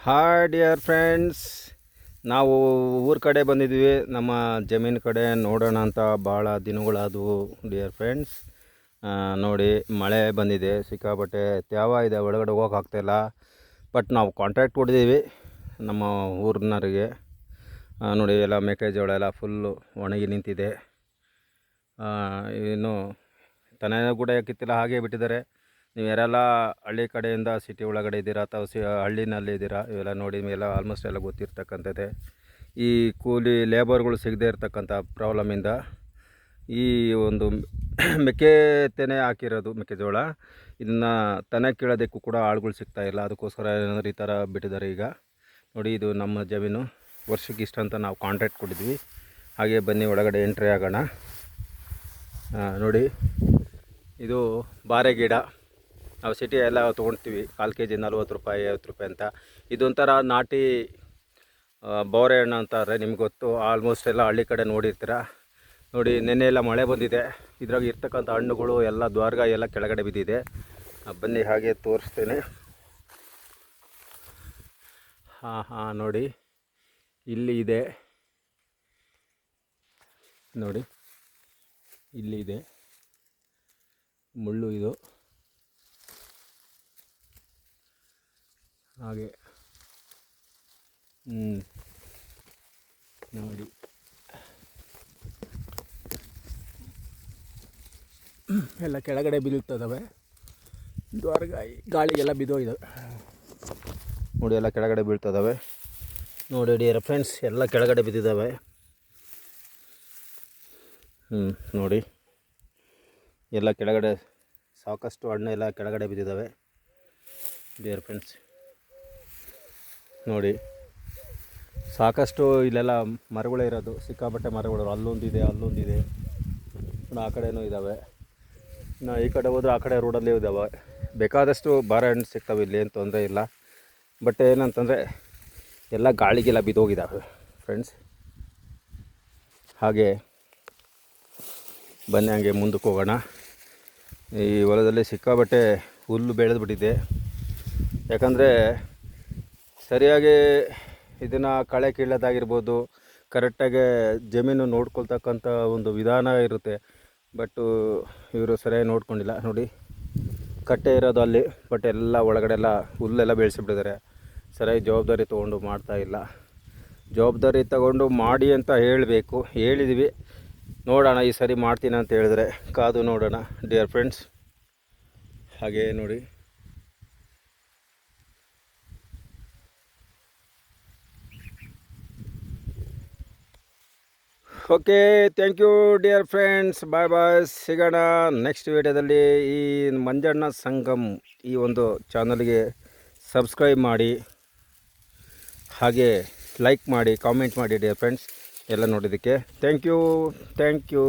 Hi dear friends, ನಾವು ಊರ ಕಡೆ ಬಂದಿದ್ವಿ. ನಮ್ಮ ಜಮೀನು ಕಡೆ ನೋಡೋಣ ಅಂತ ಭಾಳ ದಿನಗಳಾದವು ಡಿಯರ್ ಫ್ರೆಂಡ್ಸ್. ನೋಡಿ, ಮಳೆ ಬಂದಿದೆ, ಸಿಕ್ಕಾಪಟ್ಟೆ ತ್ಯಾವ ಇದೆ, ಒಳಗಡೆ ಹೋಗೋಕ್ಕಾಗ್ತಾಯಿಲ್ಲ. ಬಟ್ ನಾವು ಕಾಂಟ್ರಾಕ್ಟ್ ಹೊಡೆದೀವಿ ನಮ್ಮ ಊರಿನವರಿಗೆ. ನೋಡಿ, ಎಲ್ಲ ಮೆಕ್ಕೆಜೋಳ ಎಲ್ಲ ಫುಲ್ಲು ಒಣಗಿ ನಿಂತಿದೆ. ಇನ್ನು ತನೆ ಕೂಡ ಕಿತ್ತಿಲ್ಲ, ಹಾಗೇ ಬಿಟ್ಟಿದ್ದಾರೆ. ನೀವು ಯಾರೆಲ್ಲ ಹಳ್ಳಿ ಕಡೆಯಿಂದ ಸಿಟಿ ಒಳಗಡೆ ಇದ್ದೀರಾ ಅಥವಾ ಹಳ್ಳಿನಲ್ಲಿ ಇದ್ದೀರಾ, ಇವೆಲ್ಲ ನೋಡಿ ಎಲ್ಲ ಆಲ್ಮೋಸ್ಟ್ ಎಲ್ಲ ಗೊತ್ತಿರ್ತಕ್ಕಂಥದ್ದೇ. ಈ ಕೂಲಿ ಲೇಬರ್ಗಳು ಸಿಗದೇ ಇರ್ತಕ್ಕಂಥ ಪ್ರಾಬ್ಲಮಿಂದ ಈ ಒಂದು ತೆನೆ ಹಾಕಿರೋದು ಮೆಕ್ಕೆಜೋಳ, ಇದನ್ನು ತನೆ ಕೀಳೋದಕ್ಕೂ ಕೂಡ ಆಳುಗಳು ಸಿಗ್ತಾಯಿಲ್ಲ. ಅದಕ್ಕೋಸ್ಕರ ಏನಾದರೂ ಈ ಥರ ಬಿಟ್ಟಿದ್ದಾರೆ. ಈಗ ನೋಡಿ, ಇದು ನಮ್ಮ ಜಮೀನು, ವರ್ಷಕ್ಕೆ ಇಷ್ಟ ಅಂತ ನಾವು ಕಾಂಟ್ರಾಕ್ಟ್ ಕೊಟ್ಟಿದ್ವಿ. ಹಾಗೆ ಬನ್ನಿ ಒಳಗಡೆ ಎಂಟ್ರಿ ಆಗೋಣ. ನೋಡಿ, ಇದು ಬಾರೆ ಗಿಡ. ನಾವು ಸಿಟಿ ಎಲ್ಲ ತೊಗೊಳ್ತೀವಿ, 1/4 kg 40 ರೂಪಾಯಿ 50 ರೂಪಾಯಿ ಅಂತ. ಇದೊಂಥರ ನಾಟಿ ಬೋರೆ ಹಣ್ಣು ಅಂತಾರೆ, ನಿಮ್ಗೆ ಗೊತ್ತು. ಆಲ್ಮೋಸ್ಟ್ ಎಲ್ಲ ಹಳ್ಳಿ ಕಡೆ ನೋಡಿರ್ತೀರ. ನೋಡಿ, ನೆನ್ನೆ ಎಲ್ಲ ಮಳೆ ಬಂದಿದೆ, ಇದ್ರಾಗ ಇರ್ತಕ್ಕಂಥ ಹಣ್ಣುಗಳು ಎಲ್ಲ ದ್ವಾರ್ಗ ಎಲ್ಲ ಕೆಳಗಡೆ ಬಿದ್ದಿದೆ. ಬನ್ನಿ ಹಾಗೆ ತೋರಿಸ್ತೇನೆ. ಹಾಂ ನೋಡಿ, ಇಲ್ಲಿ ಇದೆ ನೋಡಿ, ಇಲ್ಲಿ ಇದೆ ಮುಳ್ಳು. ಇದು ಹಾಗೆ ನೋಡಿ, ಎಲ್ಲ ಕೆಳಗಡೆ ಬಿದ್ದುತ್ತವೆ, ಗಾಳಿಗೆಲ್ಲ ಬಿದ್ದೋಗಿದ್ದಾವೆ. ನೋಡಿ, ಎಲ್ಲ ಕೆಳಗಡೆ ಬೀಳ್ತದವೆ. ನೋಡಿ ಡಿಯರ್ ಫ್ರೆಂಡ್ಸ್, ಎಲ್ಲ ಕೆಳಗಡೆ ಬಿದ್ದಿದ್ದಾವೆ. ನೋಡಿ, ಎಲ್ಲ ಕೆಳಗಡೆ ಸಾಕಷ್ಟು ಹಣ್ಣು ಎಲ್ಲ ಕೆಳಗಡೆ ಬಿದ್ದಿದ್ದಾವೆ ಡಿಯರ್ ಫ್ರೆಂಡ್ಸ್. ನೋಡಿ, ಸಾಕಷ್ಟು ಇಲ್ಲೆಲ್ಲ ಮರಗಳೇ ಇರೋದು, ಸಿಕ್ಕಾಪಟ್ಟೆ ಮರಗಳು. ಅಲ್ಲೊಂದಿದೆ, ಅಲ್ಲೊಂದಿದೆ, ಆ ಕಡೆನೂ ಇದ್ದಾವೆ. ಇನ್ನು ಈ ಕಡೆ ಹೋದರೆ ಆ ಕಡೆ ರೋಡಲ್ಲಿ ಇದ್ದಾವೆ. ಬೇಕಾದಷ್ಟು ಬಾಳೆಹಣ್ಣು ಸಿಗ್ತವೆ, ಇಲ್ಲಿ ಏನು ತೊಂದರೆ ಇಲ್ಲ. ಬಟ್ ಏನಂತಂದರೆ ಎಲ್ಲ ಗಾಳಿಗೆಲ್ಲ ಬಿದ್ದೋಗಿದ್ದಾವೆ ಫ್ರೆಂಡ್ಸ್. ಹಾಗೆ ಬನ್ನಿ ಹಂಗೆ ಮುಂದಕ್ಕೆ ಹೋಗೋಣ. ಈ ಹೊಲದಲ್ಲಿ ಸಿಕ್ಕಾಪಟ್ಟೆ ಹುಲ್ಲು ಬೆಳೆದ್ಬಿಟ್ಟಿದೆ. ಯಾಕಂದರೆ ಸರಿಯಾಗಿ ಇದನ್ನು ಕಳೆ ಕೀಳೋದಾಗಿರ್ಬೋದು, ಕರೆಕ್ಟಾಗಿ ಜಮೀನು ನೋಡ್ಕೊಳ್ತಕ್ಕಂಥ ಒಂದು ವಿಧಾನ ಇರುತ್ತೆ. ಬಟ್ಟು ಇವರು ಸರಿಯಾಗಿ ನೋಡ್ಕೊಂಡಿಲ್ಲ. ನೋಡಿ, ಕಟ್ಟೆ ಇರೋದು ಅಲ್ಲಿ, ಬಟ್ ಎಲ್ಲ ಒಳಗಡೆ ಎಲ್ಲ ಹುಲ್ಲೆಲ್ಲ ಬೆಳೆಸಿಬಿಟ್ಟಿದ್ದಾರೆ. ಸರಿಯಾಗಿ ಜವಾಬ್ದಾರಿ ತೊಗೊಂಡು ಮಾಡ್ತಾಯಿಲ್ಲ. ಜವಾಬ್ದಾರಿ ತಗೊಂಡು ಮಾಡಿ ಅಂತ ಹೇಳಬೇಕು, ಹೇಳಿದ್ವಿ. ನೋಡೋಣ, ಈ ಸರಿ ಮಾಡ್ತೀನಿ ಅಂತ ಹೇಳಿದ್ರೆ ಕಾದು ನೋಡೋಣ ಡಿಯರ್ ಫ್ರೆಂಡ್ಸ್. ಹಾಗೇ ನೋಡಿ, okay, thank you dear friends, bye bye. ಸಿಗೋಣ ನೆಕ್ಸ್ಟ್ ವಿಡಿಯೋದಲ್ಲಿ. ಈ ಮಂಜಣ್ಣ ಸಂಗಮ್ ಈ ಒಂದು ಚಾನಲ್ಗೆ ಸಬ್ಸ್ಕ್ರೈಬ್ ಮಾಡಿ, ಹಾಗೆ ಲೈಕ್ ಮಾಡಿ, ಕಾಮೆಂಟ್ ಮಾಡಿ ಡಿಯರ್ ಫ್ರೆಂಡ್ಸ್. ಎಲ್ಲ ನೋಡಿದ್ದಕ್ಕೆ ಥ್ಯಾಂಕ್ ಯು.